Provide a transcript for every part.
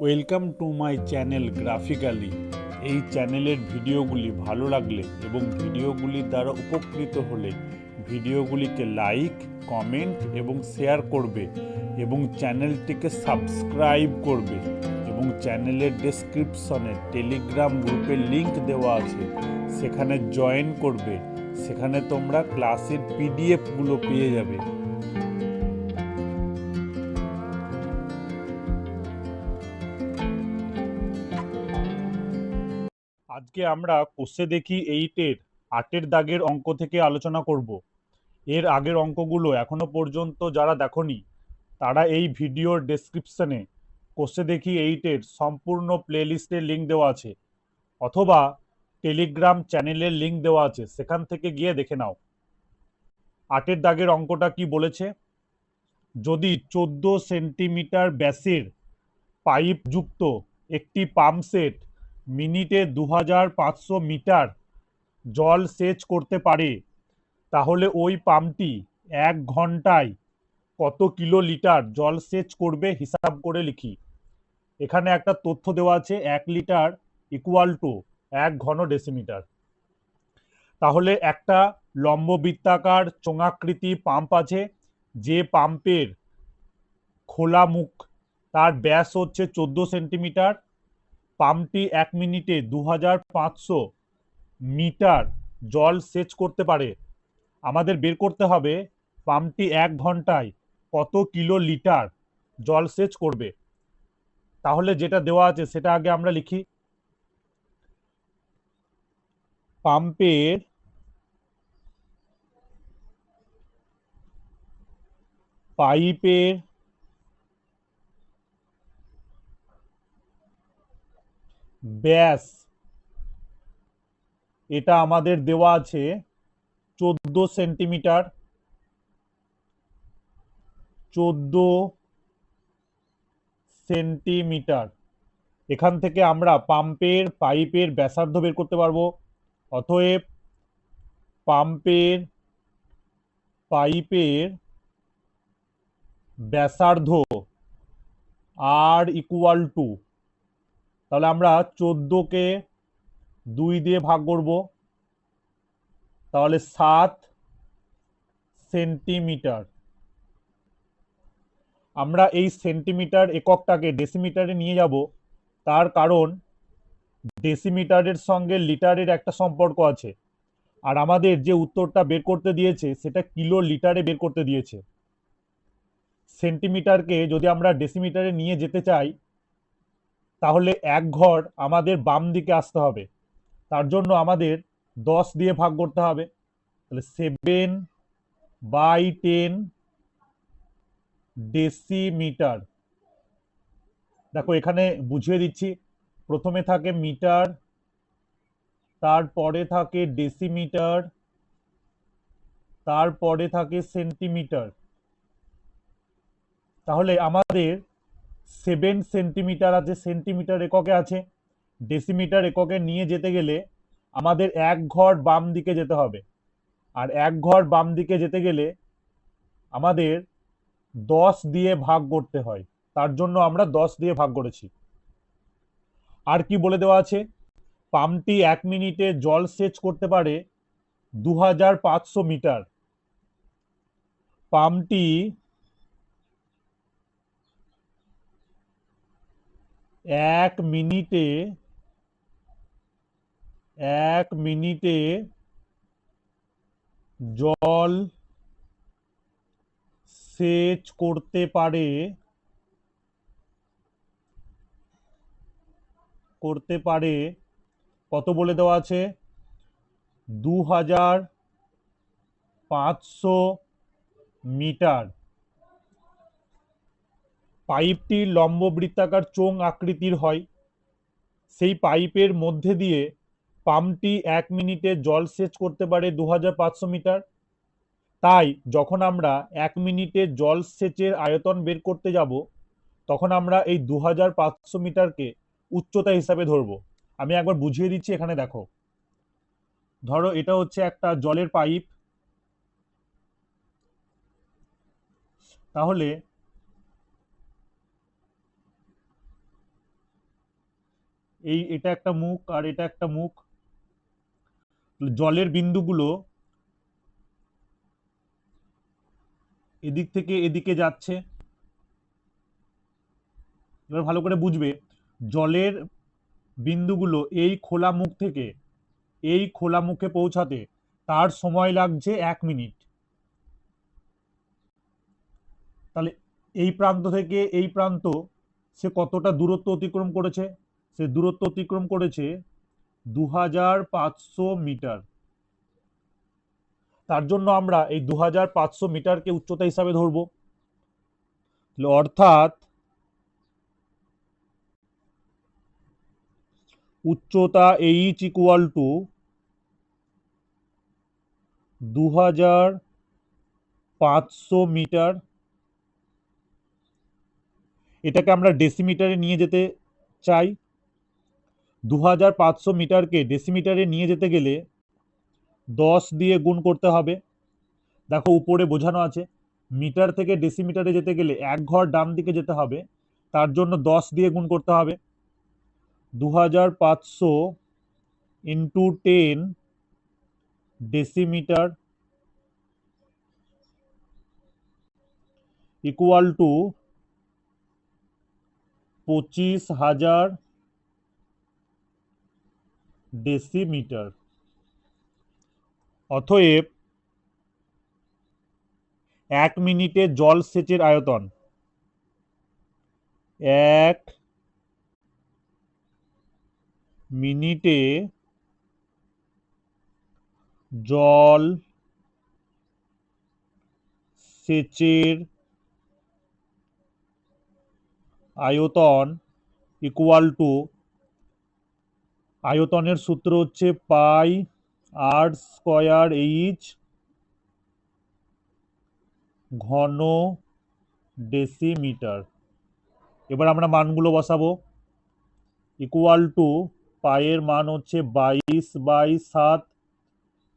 Welcome to my channel graphically. এই চ্যানেলের ভিডিওগুলি ভালো লাগলে এবং ভিডিওগুলির দ্বারা উপকৃত হলে ভিডিওগুলিকে লাইক, কমেন্ট এবং শেয়ার করবে এবং চ্যানেলটিকে সাবস্ক্রাইব করবে এবং চ্যানেলের ডেসক্রিপশনে টেলিগ্রাম গ্রুপের লিংক দেওয়া আছে, সেখানে জয়েন করবে। সেখানে তোমরা ক্লাসের পিডিএফগুলো পেয়ে যাবে। আজকে আমরা কোষে দেখি 8-এর 8-এর দাগের অঙ্ক থেকে আলোচনা করব। এর আগের অঙ্কগুলো এখনো পর্যন্ত যারা দেখোনি তারা এই ভিডিওর ডেসক্রিপশনে কোষে দেখি 8-এর সম্পূর্ণ প্লেলিস্টের লিঙ্ক দেওয়া আছে, অথবা টেলিগ্রাম চ্যানেলের লিঙ্ক দেওয়া আছে, সেখান থেকে গিয়ে দেখে নাও। 8-এর দাগের অঙ্কটা কি বলেছে? যদি 14 সেন্টিমিটার ব্যাসের পাইপ যুক্ত একটি পাম্প সেট মিনিটে 2500 মিটার জল সেচ করতে পারে, তাহলে ওই পাম্পটি 1 ঘন্টায় কত কিলো লিটার জল সেচ করবে হিসাব করে লিখি। এখানে একটা তথ্য দেওয়া আছে, 1 লিটার ইকুয়াল টু 1 ঘন ডেসিমিটার। তাহলে একটা লম্ববৃত্তাকার চোঙাকৃতি পাম্প আছে, যে পাম্পের খোলা মুখ, তার ব্যাস হচ্ছে 14 সেন্টিমিটার। পাম্পটি 1 মিনিটে 2500 মিটার জল সেচ করতে পারে। আমাদের বের করতে হবে পাম্পটি 1 ঘন্টায় কত কিলো লিটার জল সেচ করবে। তাহলে যেটা দেওয়া আছে সেটা আগে আমরা লিখি। পাম্পের পাইপের ব্যাস, এটা আমাদের দেওয়া আছে 14 সেন্টিমিটার। 14 সেন্টিমিটার। এখান থেকে আমরা পাইপের ব্যাসার্ধ বের করতে পারবো। অতএব পাম্পের পাইপের ব্যাসার্ধ আর ইকুয়াল টু, তাহলে আমরা 14কে 2 দিয়ে ভাগ করব, তাহলে 7 সেন্টিমিটার। আমরা এই সেন্টিমিটার এককটাকে ডেসিমিটারে নিয়ে যাব, তার কারণ ডেসিমিটারের সঙ্গে লিটারের একটা সম্পর্ক আছে, আর আমাদের যে উত্তরটা বের করতে দিয়েছে সেটা কিলো লিটারে বের করতে দিয়েছে। সেন্টিমিটারকে যদি আমরা ডেসিমিটারে নিয়ে যেতে চাই, তাহলে 1 ঘর আমাদের বাম দিকে আসতে হবে। তার জন্য আমাদের 10 দিয়ে ভাগ করতে হবে, তাহলে 7/10 ডেসিমিটার। দেখো এখানে বুঝিয়ে দিচ্ছি, প্রথমে থাকে মিটার, তারপরে থাকে ডেসিমিটার, তারপরে থাকে সেন্টিমিটার। তাহলে আমাদের 7 সেন্টিমিটার আছে, সেন্টিমিটার এককে আছে। ডেসিমিটার এককে নিয়ে যেতে গেলে আমাদের 1 ঘর বাম দিকে যেতে হবে, আর 1 ঘর বাম দিকে যেতে গেলে আমাদের 10 দিয়ে ভাগ করতে হয়। তার জন্য আমরা 10 দিয়ে ভাগ করেছি। আর কি বলে দেওয়া আছে? পাম্পটি 1 মিনিটে জল সেচ করতে পারে 2500 মিটার। পাম্পটি 1 মিনিটে 1 মিনিটে জল সেচ করতে পারে কত বলে দেওয়া আছে? 2500 মিটার। পাইপটি লম্ববৃত্তাকার চোঙ আকৃতির হয়। সেই পাইপের মধ্যে দিয়ে পাম্পটি 1 মিনিটে জল সেচ করতে পারে 2500 মিটার। তাই যখন আমরা 1 মিনিটে জল সেচের আয়তন বের করতে যাব, তখন আমরা এই 2500 মিটারকে উচ্চতা হিসাবে ধরব। আমি একবার বুঝিয়ে দিচ্ছি, এখানে দেখো। ধরো এটা হচ্ছে একটা জলের পাইপ, তাহলে এটা একটা মুখ আর এটা একটা মুখ। জলের বিন্দুগুলো এদিক থেকে এদিকে যাচ্ছে। এবার ভালো করে বুঝবে, জলের বিন্দুগুলো এই খোলা মুখে পৌঁছাতে তার সময় লাগছে 1 মিনিট। তাহলে এই প্রান্ত থেকে এই প্রান্ত সে কতটা দূরত্ব অতিক্রম করেছে? সে দূরত্ব অতিক্রম করেছে 2500 মিটার। তার জন্য আমরা এই 2500 মিটারকে উচ্চতা হিসাবে ধরবো। অর্থাৎ উচ্চতা এইচ ইকুয়াল টু 2500 মিটার। এটাকে আমরা ডেসিমিটারে নিয়ে যেতে চাই। 2500 মিটারকে ডেসিমিটারে নিয়ে যেতে গেলে 10 দিয়ে গুণ করতে হবে। দেখো উপরে বোঝানো আছে, মিটার থেকে ডেসিমিটারে যেতে গেলে 1 ঘর ডান দিকে যেতে হবে, তার জন্য 10 দিয়ে গুণ করতে হবে। 2500 into 10 decimetre equal to 25,000 decimetre. অতএব 1 মিনিটে জল সেচের আয়তন 1 মিনিটে জল সেচের আয়তন ইকুয়াল টু, আয়তনের সূত্র হচ্ছে পাই আর স্কয়ার এইচ ঘন ডেসিমিটার। এবার আমরা মানগুলো বসাবো। ইকুয়াল টু পায়ের মান হচ্ছে 22/7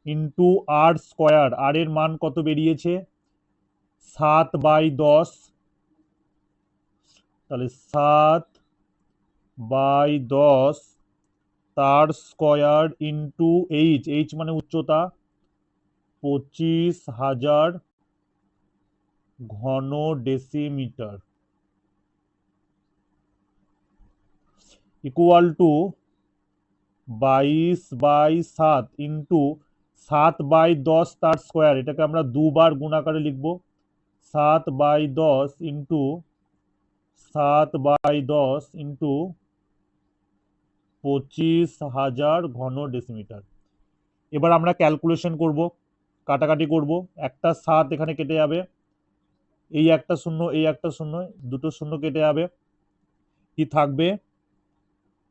ইন্টু আর স্কয়ার, আর এর মান কত বেরিয়েছে 7/10। তাহলে 7/10 তার স্কয়ার ইন্টু এইচ, এইচ মানে উচ্চতা 25,000 ঘন ডেসিমিটার ইকুয়াল টু 22/7 ইন্টু 7/10 তার স্কোয়ার, এটাকে আমরা দুবার গুণ আকারে লিখব। 7/10 ইন্টু 7/10 ইন্টু 25,000 ঘন ডেসিমিটার। এবার আমরা ক্যালকুলেশন করব, কাটাকাটি করব। একটা 7 এখানে কেটে যাবে, এই একটা শূন্য এই একটা শূন্য, দুটো শূন্য কেটে যাবে, কি থাকবে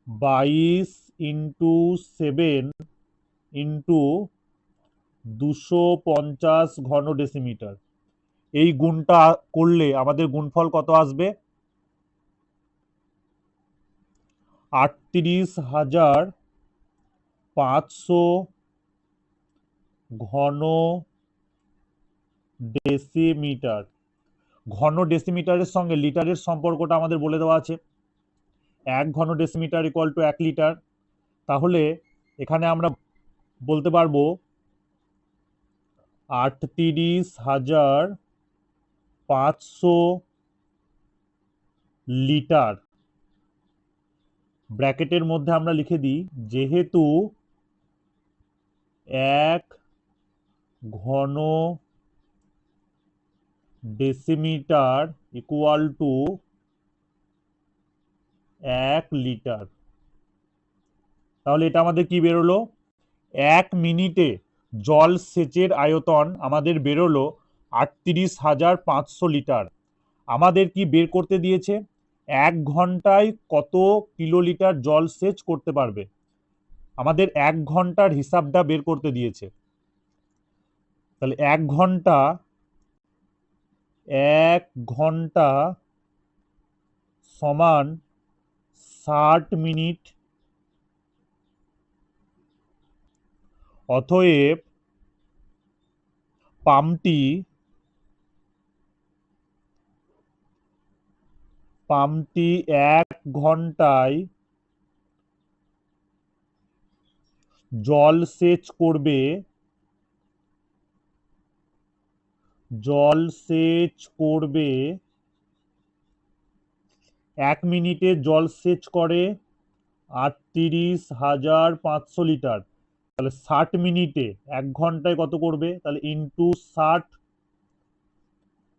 22 ইন্টু 7 ইন্টু 250 ঘন ডেসিমিটার। এই গুণটা করলে আমাদের গুণফল কত আসবে 38,500 ঘন ডেসিমিটার। ঘন ডেসিমিটারের সঙ্গে লিটারের সম্পর্কটা আমাদের বলে দেওয়া আছে, 1 ঘন ডেসিমিটার ইকুয়াল টু 1 লিটার। তাহলে এখানে আমরা বলতে পারবো 38,500 লিটার। ব্র্যাকেটের মধ্যে আমরা লিখে দিই, যেহেতু 1 ঘন ডেসিমিটার ইকুয়াল টু 1 লিটার, তাহলে এটা আমাদের কি বেরোলো 1 মিনিটে জল সেচের আয়তন আমাদের বেরোলো 38,500 লিটার। আমাদের কি বের করতে দিয়েছে 1 ঘন্টায় কত কিলোলিটার জল সেচ করতে পারবে, আমাদের 1 ঘন্টার হিসাবটা বের করতে দিয়েছে। তাহলে 1 ঘন্টা 1 ঘন্টা সমান 60 মিনিট। অতএব পাম্পটি 1 ঘন্টায় জল সেচ করবে, জল সেচ করবে 1 মিনিটে জল সেচ করে 38,500 লিটার। তাহলে 60 মিনিটে 1 ঘন্টায় কত করবে, তাহলে ইন্টু 60,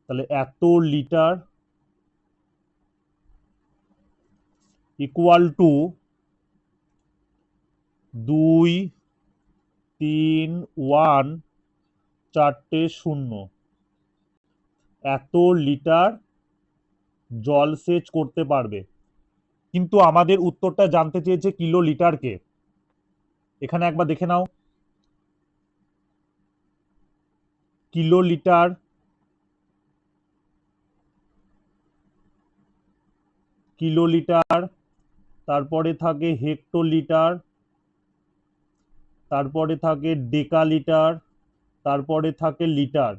তাহলে এত লিটার ইকুয়াল টু 2 3 1 4টে শূন্য, এত লিটার জল সেচ করতে পারবে। কিন্তু আমাদের উত্তরটা জানতে চেয়েছে কিলো লিটারকে। এখানে একবার দেখে নাও, কিলো লিটার, কিলো লিটার, তারপরে থাকে হেক্টোলিটার, তারপরে থাকে ডেকালিটার, তারপরে থাকে লিটার।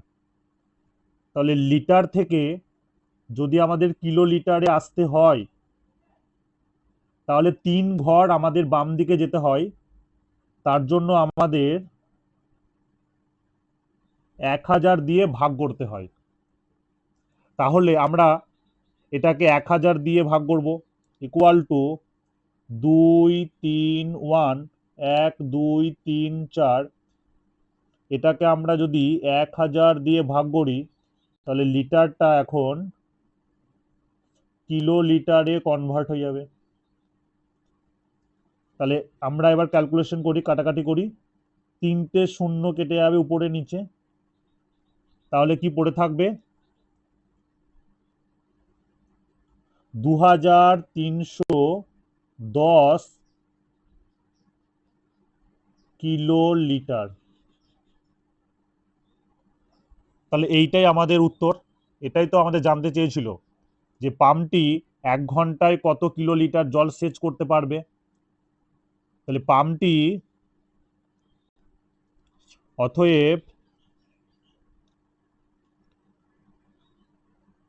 তাহলে লিটার থেকে যদি আমাদের কিলো লিটারে আসতে হয়, তাহলে 3 ঘর আমাদের বাম দিকে যেতে হয়। তার জন্য আমাদের 1000 দিয়ে ভাগ করতে হয়। তাহলে আমরা এটাকে 1000 দিয়ে ভাগ করব, ইকুয়াল টু 2 3 1 1 2 3 4। এটাকে আমরা যদি 1000 দিয়ে ভাগ করি, তাহলে লিটারটা এখন কিলো লিটারে কনভার্ট হয়ে যাবে। তাহলে আমরা এবার ক্যালকুলেশন করি, কাটাকাটি করি, 3টে শূন্য কেটে যাবে উপরে নিচে, তাহলে কি পড়ে থাকবে, 2310 কিলো লিটার। তাহলে এইটাই আমাদের উত্তর। এটাই তো আমাদের জানতে চেয়েছিল যে পাম্পটি 1 ঘন্টায় কত কিলো লিটার জল সেচ করতে পারবে। তাহলে অতএব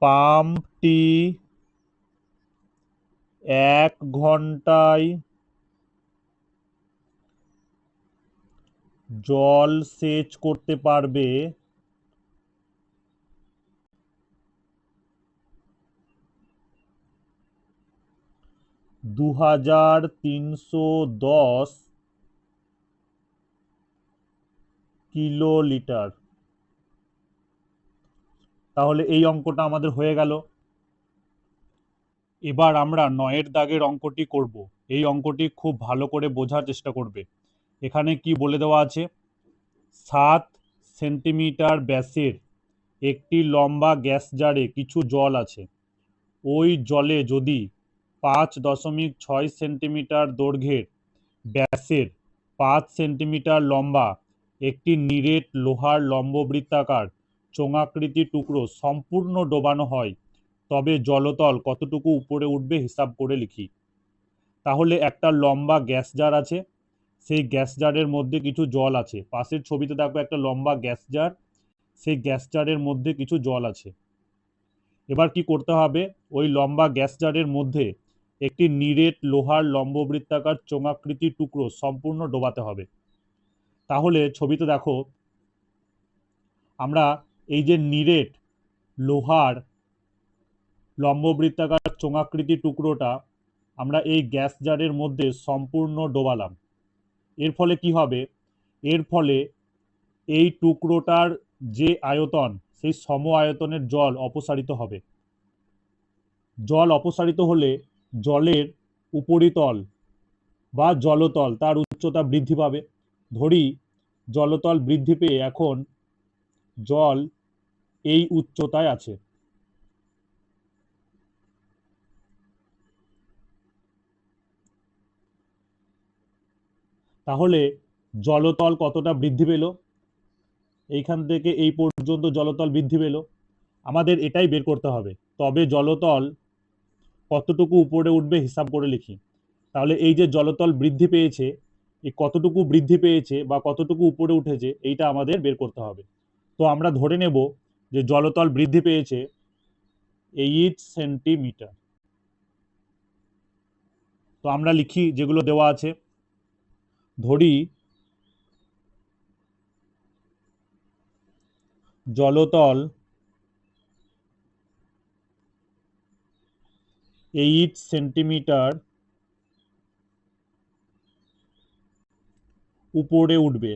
পাম্পটি 1 ঘন্টায় জল সেচ করতে পারবে 2310 কিলো লিটার। তাহলে এই অঙ্কটা আমাদের হয়ে গেল। এবার আমরা 9 দাগের অঙ্কটি করব। এই অঙ্কটি খুব ভালো করে বোঝার চেষ্টা করবে। এখানে কি বলে দেওয়া আছে, 7 সেন্টিমিটার ব্যাসের একটি লম্বা গ্যাস জারে কিছু জল আছে। ওই জলে যদি 5.6 সেন্টিমিটার দৈর্ঘ্যের ব্যাসের 5 সেন্টিমিটার লম্বা একটি নিরেট লোহার লম্ববৃত্তাকার চোঙাকৃতি টুকরো সম্পূর্ণ ডোবানো হয়, তবে জলতল কতটুকু উপরে উঠবে হিসাব করে লিখি। তাহলে একটা লম্বা গ্যাস জার আছে, সেই গ্যাস জারের মধ্যে কিছু জল আছে। পাশের ছবিতে দেখো একটা লম্বা গ্যাস জার, সেই গ্যাস জারের মধ্যে কিছু জল আছে। এবার কি করতে হবে, ওই লম্বা গ্যাস জারের মধ্যে একটি নিরেট লোহার লম্ববৃত্তাকার চোঙাকৃতি টুকরো সম্পূর্ণ ডোবাতে হবে। তাহলে ছবিতে দেখো, আমরা এই যে নিরেট লোহার লম্ববৃত্তাকার চোঙাকৃতি টুকরোটা আমরা এই গ্যাস জারের মধ্যে সম্পূর্ণ ডোবালাম। এর ফলে কি হবে, এর ফলে এই টুকরোটার যে আয়তন, সেই সম আয়তনের জল অপসারিত হবে। জল অপসারিত হলে জলের উপরিতল বা জলতল তার উচ্চতা বৃদ্ধি পাবে। ধরি জলতল বৃদ্ধি পেয়ে এখন জল এই উচ্চতায় আছে। তাহলে জলতল কতটা বৃদ্ধি পেল, এইখান থেকে এই পর্যন্ত জলতল বৃদ্ধি পেল। আমাদের এটাই বের করতে হবে, তবে জলতল কতটুকু উপরে উঠবে হিসাব করে লিখি। তাহলে এই যে জলতল বৃদ্ধি পেয়েছে, এই কতটুকু বৃদ্ধি পেয়েছে বা কতটুকু উপরে উঠেছে, এইটা আমাদের বের করতে হবে। তো আমরা ধরে নেব যে জলতল বৃদ্ধি পেয়েছে 8 সেন্টিমিটার। তো আমরা লিখি যেগুলো দেওয়া আছে। ধরি জলতল 8 সেন্টিমিটার উপরে উঠবে।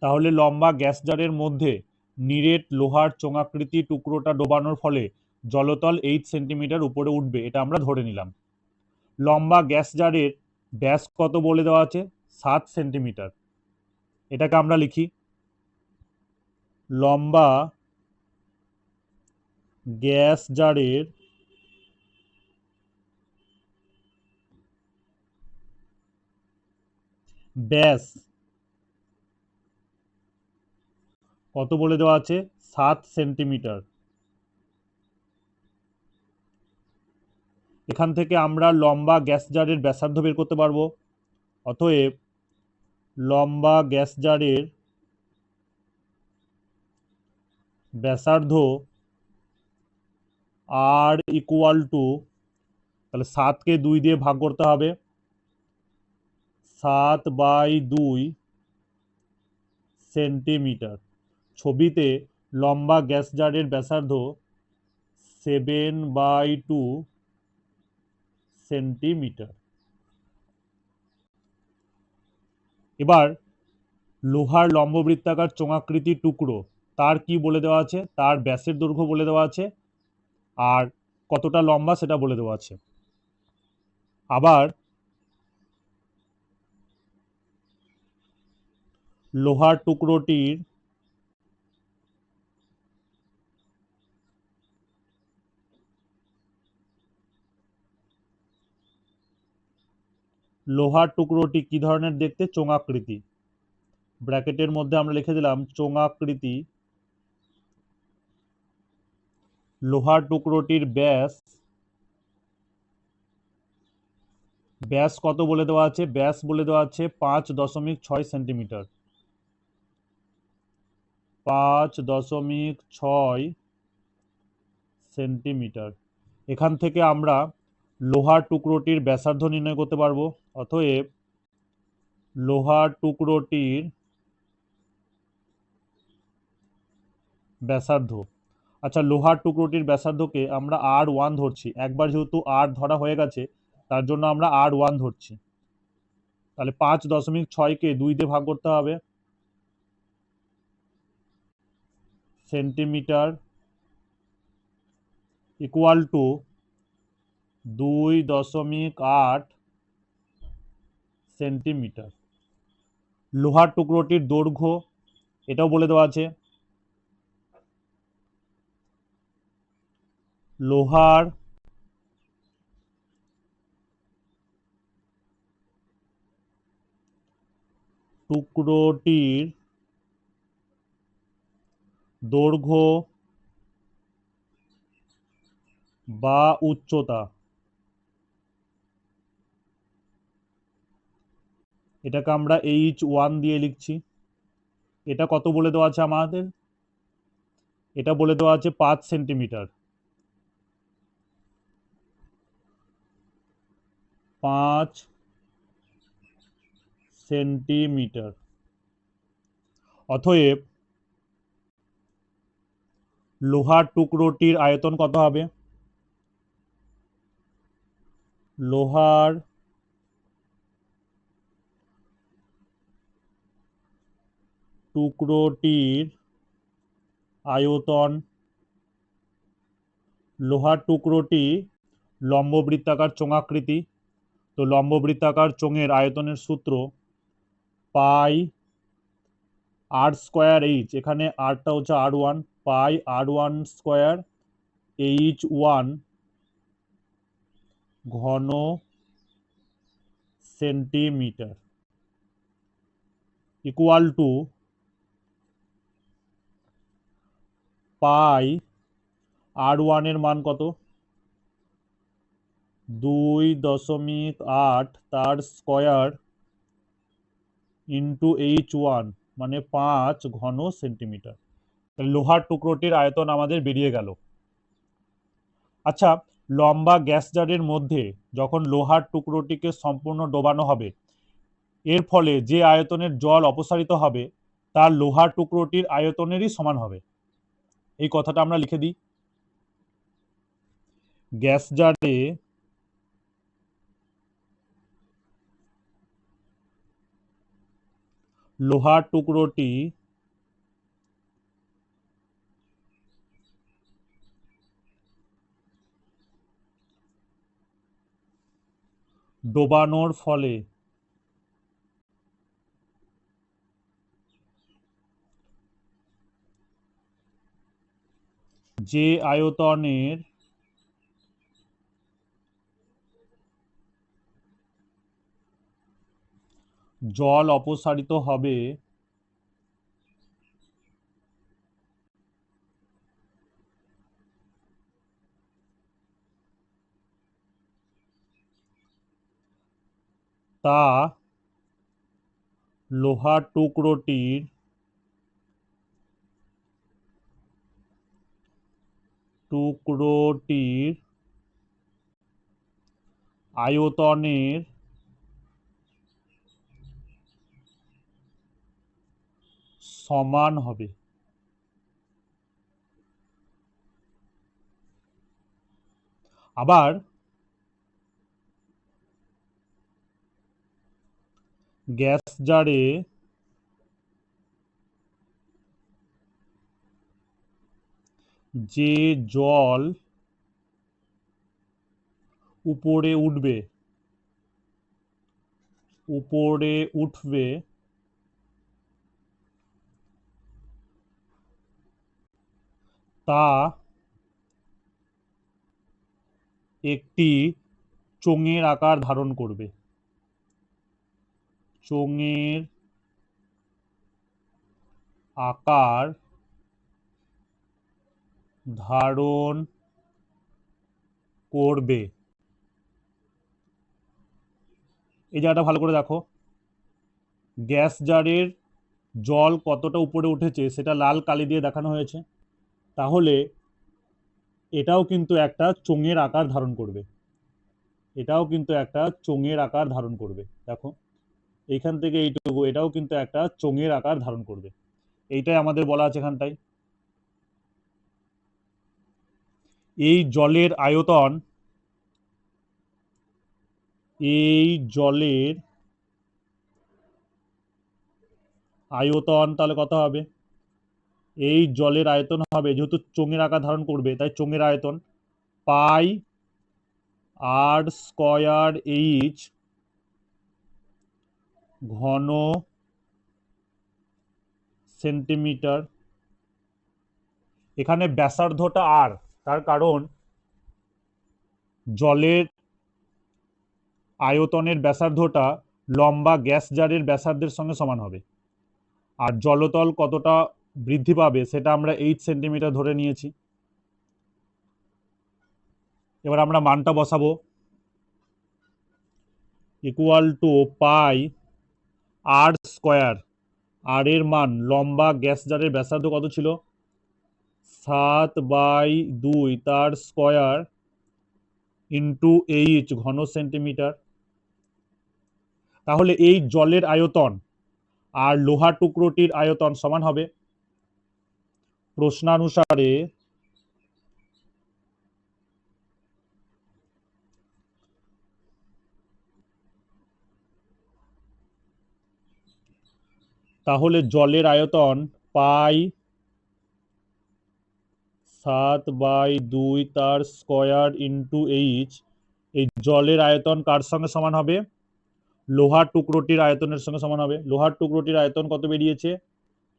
তাহলে লম্বা গ্যাস জারের মধ্যে নিরেট লোহার চোঙাকৃতি টুকরোটা ডোবানোর ফলে জলতল 8 সেন্টিমিটার উপরে উঠবে, এটা আমরা ধরে নিলাম। লম্বা গ্যাস জারের ব্যাস কত বলে দেওয়া আছে? 7 সেন্টিমিটার। এটাকে আমরা লিখি লম্বা গ্যাস জারের ব্যাস কত বলে দেওয়া আছে? 7 সেন্টিমিটার। এখান থেকে আমরা লম্বা গ্যাস জারের ব্যাসার্ধ বের করতে পারবো। অতএব লম্বা গ্যাস জারের ব্যাসার্ধ আর ইকুয়াল টু, তাহলে 7কে 2 দিয়ে ভাগ করতে হবে, 7/2 সেন্টিমিটার। ছবিতে লম্বা গ্যাস জারের ব্যাসার্ধ 7/2 সেন্টিমিটার। এবার লোহার লম্ববৃত্তাকার চোঙাকৃতির টুকরো, তার কি বলে দেওয়া আছে? তার ব্যাসের দৈর্ঘ্য বলে দেওয়া আছে, আর কতটা লম্বা সেটা বলে দেওয়া আছে। আবার লোহার টুকরোটির লোহার টুকরোটি কি ধরনের দেখতে? চোঙাকৃতি। ব্র্যাকেটের মধ্যে আমরা লিখে দিলাম চোঙাকৃতি। লোহার টুকরোটির ব্যাস ব্যাস কত বলে দেওয়া আছে? ব্যাস বলে দেওয়া আছে 5.6 সেন্টিমিটার। 5.6 সেন্টিমিটার। এখান থেকে আমরা লোহার টুকরোটির ব্যাসার্ধ নির্ণয় করতে পারবো। অতএব লোহার টুকরোটির ব্যাসার্ধ, আচ্ছা লোহার টুকরোটির ব্যাসার্ধকে আমরা R1 ধরছি। একবার যেহেতু R ধরা হয়ে গেছে তার জন্য আমরা R1 ধরছি। তাহলে 5.6কে 2 দিয়ে ভাগ করতে হবে, সেন্টিমিটার ইকুয়াল টু 2.8 সেন্টিমিটার। লোহার টুকরোটির দৈর্ঘ্য এটাও বলে দেওয়া আছে। লোহার টুকরোটির দৈর্ঘ্য বা উচ্চতা, এটাকে আমরা H1 দিয়ে লিখছি। এটা কত বলে দেওয়া আছে আমাদের? এটা বলে দেওয়া আছে 5 সেন্টিমিটার। 5 সেন্টিমিটার। অতএব লোহার টুকরোটির আয়তন কত হবে? লোহার টুকরোটির আয়তন, লোহার টুকরোটি লম্ববৃত্তাকার চোঙাকৃতি, তো লম্ববৃত্তাকার চোঙের আয়তনের সূত্র পাই R²H, এখানে আরটা হচ্ছে R1, পাই R1² H1 ঘন centimetre equal to pi R1 এর মান কত? 2.8 তার স্কয়ার ইন্টু H1 মানে 5 ঘন সেন্টিমিটার। লোহার টুকরোটির আয়তন আমাদের বেরিয়ে গেল। আচ্ছা, লম্বা গ্যাস জারের মধ্যে যখন লোহার টুকরোটিকে সম্পূর্ণ ডোবানো হবে, এর ফলে যে আয়তনের জল অপসারিত হবে তার লোহার টুকরোটির আয়তনেরই সমান হবে। এই কথাটা আমরা লিখে দিই। গ্যাস জারে লোহার টুকরোটি ডোবানোর ফলে যে আয়তনের জল অপসারিত হবে তা লোহার টুকরোটির আয়তনের সমান হবে। আবার গ্যাস জারে যে জল উপরে উঠবে তা একটি চোঙের আকার ধারণ করবে। চোঙের আকার ধারণ করবে। এই জায়গাটা ভালো করে দেখো, গ্যাস জারের জল কতটা উপরে উঠেছে সেটা লাল কালি দিয়ে দেখানো হয়েছে। তাহলে এটাও কিন্তু একটা চোঙের আকার ধারণ করবে। এটাও কিন্তু একটা চোঙের আকার ধারণ করবে। দেখো এইখান থেকে এইটুকু, এটাও কিন্তু একটা চোঙের আকার ধারণ করবে। এইটাই আমাদের বলা আছে এখানটায়। এই জলের আয়তন তাহলে কত হবে? এই জলের আয়তন হবে, যেহেতু চোঙের আকার ধারণ করবে তাই চোঙের আয়তন পাই আর স্কয়ার এইচ ঘন সেন্টিমিটার। এখানে ব্যাসার্ধটা আর, তার কারণ জলের আয়তনের ব্যাসার্ধটা লম্বা গ্যাস জারের ব্যাসার্ধের সঙ্গে সমান হবে। আর জলতল কতটা বৃদ্ধি পাবে সেটা আমরা 8 সেন্টিমিটার ধরে নিয়েছি। এবার আমরা মানটা বসাবো, equal to pi R square. আর এর মান, লম্বা গ্যাস জারের ব্যাসার্ধ কত ছিল? 7/2 তার স্কয়ার ইন্টু এইচ ঘন সেন্টিমিটার। তাহলে এই জলের আয়তন আর লোহা টুকরোটির আয়তন সমান হবে। প্রশ্নানুসারে তাহলে জলের আয়তন পাই 7/2 তার স্কয়ার ইন্টু এইচ। এই জলের আয়তন কার সঙ্গে সমান হবে? লোহার টুকরোটির আয়তনের সঙ্গে সমান হবে। লোহার টুকরোটির আয়তন কত বেরিয়েছে?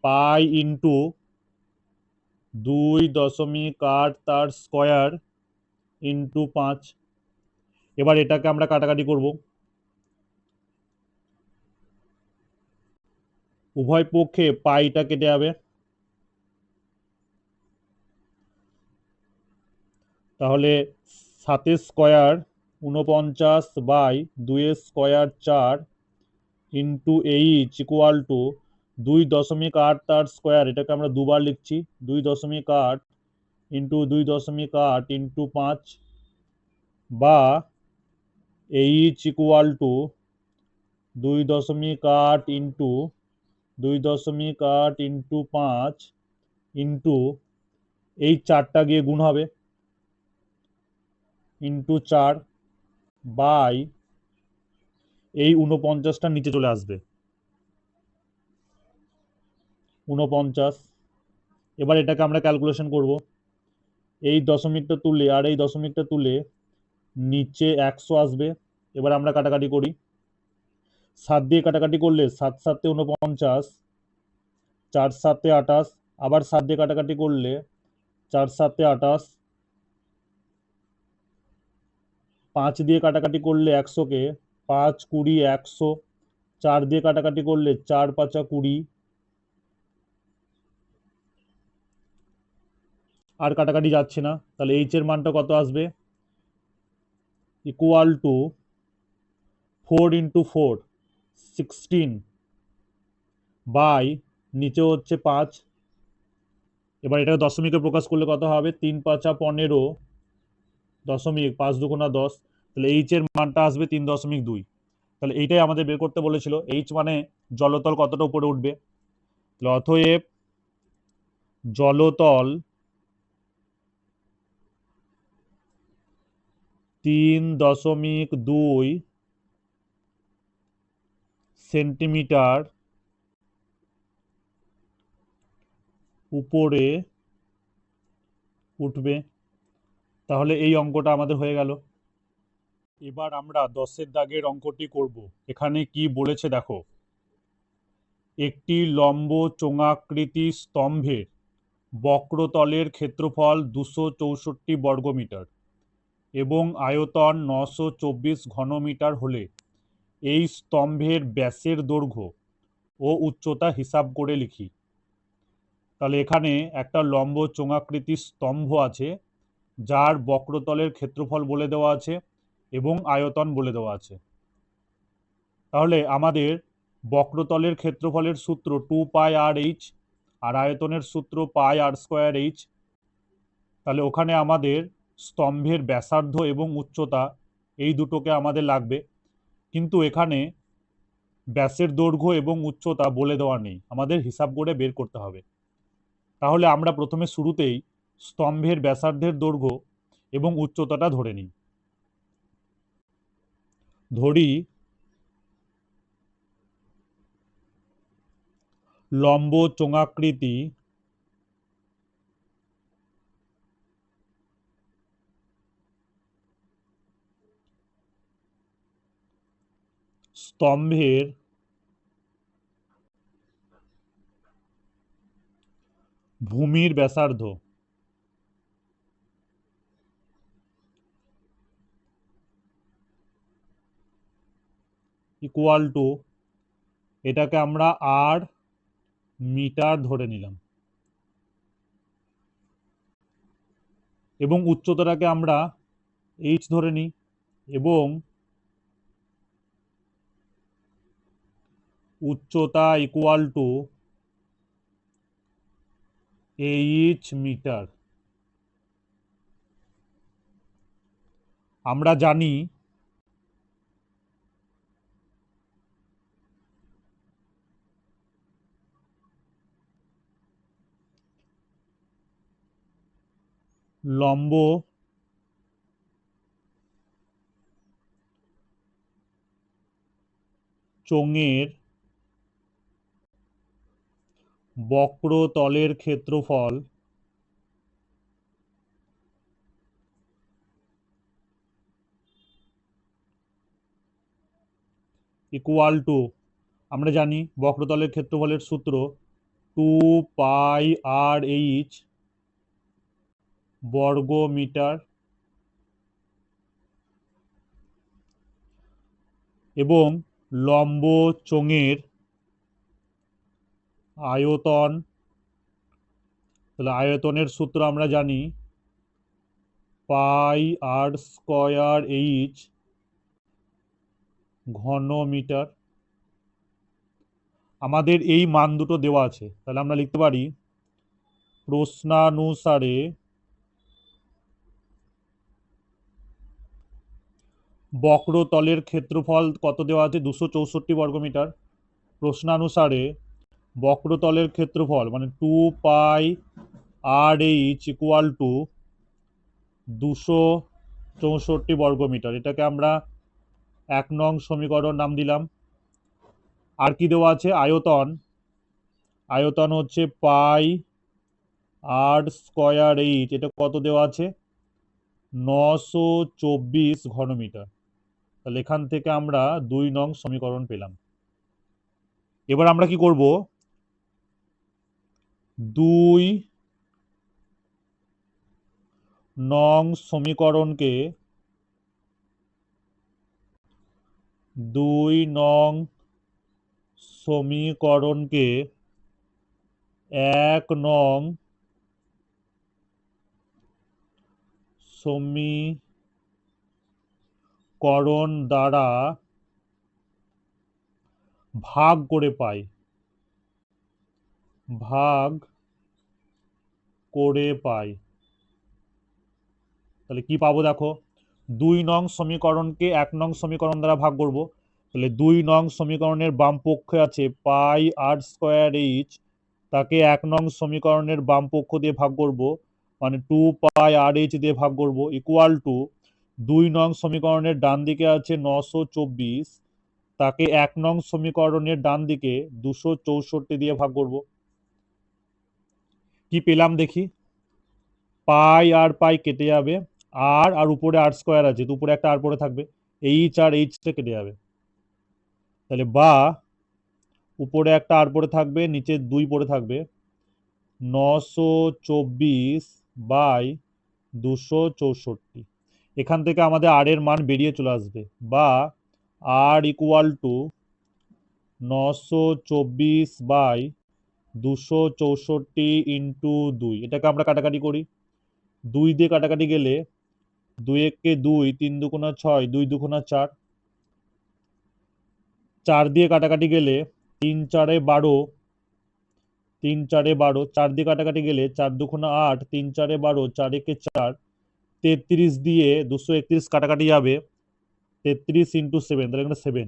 পাই ইন্টু 2.8 তার স্কয়ার ইন্টু 5। এবার এটাকে আমরা কাটাকাটি করব, উভয় পক্ষে পাইটা কেটে যাবে। তাহলে 7 square 49/2 square 4 into H equal to 2.8 তার স্কয়ার, এটাকে আমরা দুবার লিখছি, 2.8 ইন্টু 2.8 ইন্টু 5 বা H equal to 2.8 into 5 into এই 4টা গিয়ে গুণ হবে ইন্টু 4 বাই এই 49টা নিচে চলে আসবে 49। এবার এটাকে আমরা ক্যালকুলেশন করব, এই দশমিকটা তুলে আর এই দশমিকটা তুলে নিচে 100 আসবে। এবার আমরা কাটাকাটি করি, 7 দিয়ে কাটাকাটি করলে 7 7 49, 4 7 28, আবার 7 দিয়ে কাটাকাটি করলে 4 7 28, 5 দিয়ে কাটাকাটি করলে 100-কে 5 20 100, 4 দিয়ে কাটাকাটি করলে 4 5 20, আর কাটাকাটি যাচ্ছে না, তাহলে এইচ এর মানটা কত আসবে ইকুয়াল টু 4 × 4 16 বাই নিচে হচ্ছে 5। এবার এটাকে দশমিকে প্রকাশ করলে কত হবে 3 5 15 দশমিক 5 2 10, তাহলে এইচ এর মানটা আসবে 3.2। তাহলে এইটাই আমাদের বের করতে বলেছিল, এইচ মানে জলতল কতটা উপরে উঠবে। অতএব জলতল 3.2 সেন্টিমিটার উপরে উঠবে। তাহলে এই অঙ্কটা আমাদের হয়ে গেল। এবার আমরা 10-এর দাগের অঙ্কটি করব। এখানে কি বলেছে দেখো, একটি লম্ব চোঙাকৃতি স্তম্ভের বক্রতলের ক্ষেত্রফল 264 বর্গমিটার এবং আয়তন 924 ঘনমিটার হলে এই স্তম্ভের ব্যাসের দৈর্ঘ্য ও উচ্চতা হিসাব করে লিখি। তাহলে এখানে একটা লম্ব চোঙাকৃতি স্তম্ভ আছে, যার বক্রতলের ক্ষেত্রফল বলে দেওয়া আছে এবং আয়তন বলে দেওয়া আছে। তাহলে আমাদের বক্রতলের ক্ষেত্রফলের সূত্র 2πr/h আর আয়তনের সূত্র πr²h। তাহলে ওখানে আমাদের স্তম্ভের ব্যাসার্ধ এবং উচ্চতা এই দুটোকে আমাদের লাগবে, কিন্তু এখানে ব্যাসের দৈর্ঘ্য এবং উচ্চতা বলে দেওয়া নেই, আমাদের হিসাব করে বের করতে হবে। তাহলে আমরা প্রথমে শুরুতেই স্তম্ভের ব্যাসার্ধের দৈর্ঘ্য এবং উচ্চতাটা ধরে নিই। ধরি লম্ব চোঙাকৃতি স্তম্ভের ভূমির ব্যাসার্ধ ইকুয়াল টু, এটাকে আমরা আর মিটার ধরে নিলাম, এবং উচ্চতাটাকে আমরা এইচ ধরে নিই, এবং উচ্চতা ইকুয়াল টু এইচ মিটার। আমরা জানি লম্ব চোঙের বক্রতলের ক্ষেত্রফল ইকুয়াল টু, আমরা জানি বক্রতলের ক্ষেত্রফলের সূত্র 2πr/h বর্গ মিটার, এবং লম্ব চোঙের আয়তন, তাহলে আয়তনের সূত্র আমরা জানি πr²h ঘন মিটার। আমাদের এই মান দুটো দেওয়া আছে, তাহলে আমরা লিখতে পারি প্রশ্নানুসারে বক্রতলের ক্ষেত্রফল কত দেওয়া আছে? 264 বর্গমিটার। প্রশ্নানুসারে বক্রতলের ক্ষেত্রফল মানে 2πr/h ইকুয়াল টু 264 বর্গমিটার। এটাকে আমরা 1 নং সমীকরণ নাম দিলাম। আর কি দেওয়া আছে? আয়তন। আয়তন হচ্ছে πr²h, এটা কত দেওয়া আছে? 924 ঘনমিটার। তাহলে এখান থেকে আমরা 2 নং সমীকরণ পেলাম। এবার আমরা কি করব? 2 নং সমীকরণকে 1 নং সমীকরণ দ্বারা ভাগ করে পাই। তাহলে কি পাবো দেখো? 2 নং সমীকরণকে 1 নং সমীকরণ দ্বারা ভাগ করব। তাহলে 2 নং সমীকরণের বাম পক্ষে আছে πr²h, তাকে 1 নং সমীকরণের বাম পক্ষ দিয়ে ভাগ করব, মানে 2πrh দিয়ে ভাগ করব, ইকুয়াল টু 2 নং সমীকরণের ডান দিকে আছে 924, তাকে 1 নং সমীকরণের ডান দিকে 264 দিয়ে ভাগ করব। কি পেলাম দেখি? পাই আর পাই কেটে যাবে, আর উপরে r² আছে, তো উপরে একটা আর পড়ে থাকবে, এইচ আর এইচটা কেটে যাবে। তাহলে বা উপরে একটা আর পড়ে থাকবে, নিচে 2 পড়ে থাকবে, 924/264। এখান থেকে আমাদের আর এর মান বেরিয়ে চলে আসবে, বা আর ইকুয়াল টু 924/264 ইন্টু 2। এটাকে আমরা কাটাকাটি করি। 2 দিয়ে কাটাকাটি গেলে 2 একে 2, 3 দুগুণা 6, 2 দুগুণা 4। 4 দিয়ে কাটাকাটি গেলে 3 4 12, 3 4 12। 4 দিয়ে কাটাকাটি গেলে 4 দুগুণা 8, 3 4 12, 4 একে 4। 33 দিয়ে 231 কাটাকাটি যাবে, 33 ইন্টু 7, তাহলে এখানে 7।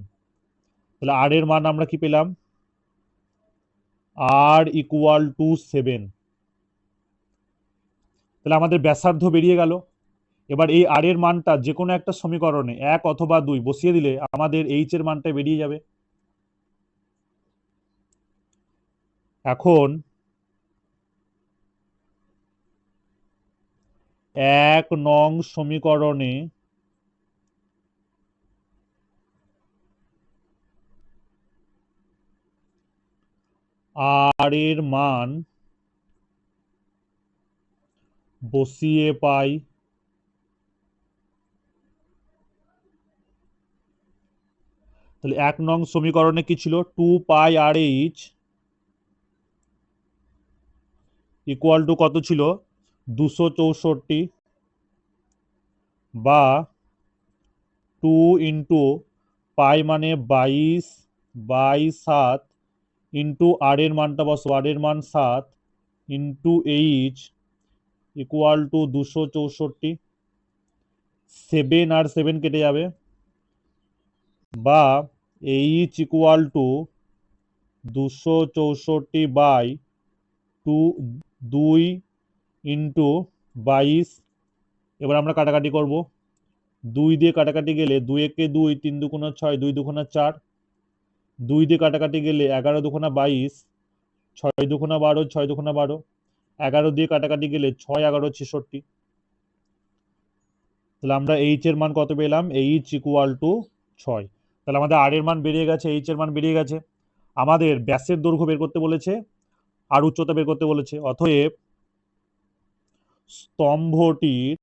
তাহলে আর এর মান আমরা কি পেলাম? আর ইকুয়াল টু 7। তাহলে আমাদের ব্যাসার্ধ বেরিয়ে গেল। এবার এই আর এর মানটা যে কোনো একটা সমীকরণে 1 অথবা 2 বসিয়ে দিলে আমাদের এইচ এর মানটা বেরিয়ে যাবে। এখন 1 নং সমীকরণে আর এর মান বসিয়ে পাই। তাহলে 1 নং সমীকরণে কি ছিল? 2πrh ইকুয়াল টু কত ছিল? 264, বা 2 ইন্টু পাই মানে 22/7 ইন্টু আর এর মানটা বসো, আর এর মান 7 ইন্টু এইচ ইকুয়াল টু 264। 7 আর 7 কেটে যাবে, বা এইচ ইকুয়াল টু 264/2 2 ইন্টু 22। এবার আমরা কাটাকাটি করব। 2 দিয়ে কাটাকাটি গেলে 2 একে 2, 3 দুগুণা 6, 2 দুগুণা 4। 2 দিয়ে কাটাকাটি গেলে 11 দুগুণা 22, 6 দুগুণা 12, 6 দুগুণা 12। 11 দিয়ে কাটাকাটি গেলে 6 11 66। তাহলে আমরা এইচ এর মান কত পেলাম? H equal to 6। তাহলে আমাদের আর এর মান বেরিয়ে গেছে, এইচ এর মান বেরিয়ে গেছে। আমাদের ব্যাসের দৈর্ঘ্য বের করতে বলেছে, আর উচ্চতা বের করতে বলেছে। অতএব স্তম্ভটির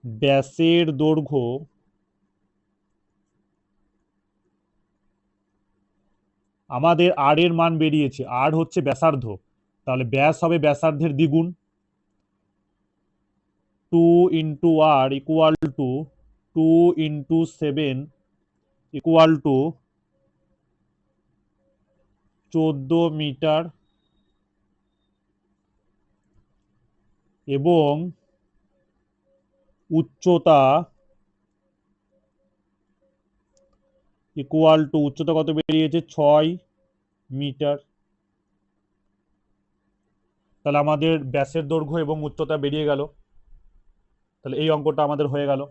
ব্যাসের দৈর্ঘ্য আমাদের আর এর মান বেরিয়েছে, আর হচ্ছে ব্যাসার্ধ, তাহলে ব্যাস হবে ব্যাসার্ধের দ্বিগুণ। 2 into R equal to 2 into 7 equal to 14 metre, এবং উচ্চতা ইকুয়াল টু, উচ্চতা কত বেরিয়েছে? 6 মিটার। তাহলে আমাদের ব্যাসের দৈর্ঘ্য এবং উচ্চতা বেরিয়ে গেল। তাহলে এই অঙ্কটা আমাদের হয়ে গেল।